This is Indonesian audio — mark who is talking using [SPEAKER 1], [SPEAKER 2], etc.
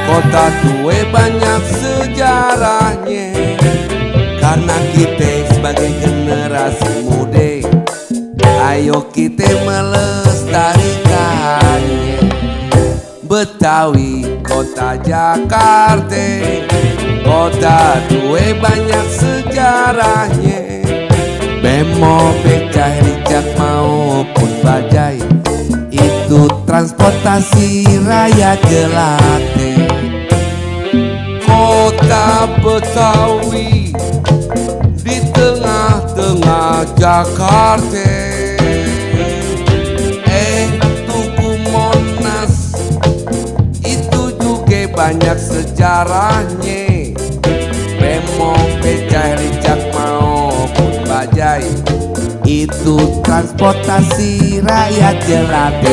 [SPEAKER 1] Kota Tua banyak sejarahnya, karena kita sebagai generasi muda, ayo kita melestarikannya. Betawi, kota Jakarta, Kota Tua banyak sejarahnya. Bemo, becak, ricak maupun bajai, itu transportasi rakyat jelate. Kota Betawi di tengah-tengah Jakarta, Tugu Monas itu juga banyak sejarahnya. Bemo, becak, ricak maupun bajai, itu transportasi rakyat jelate.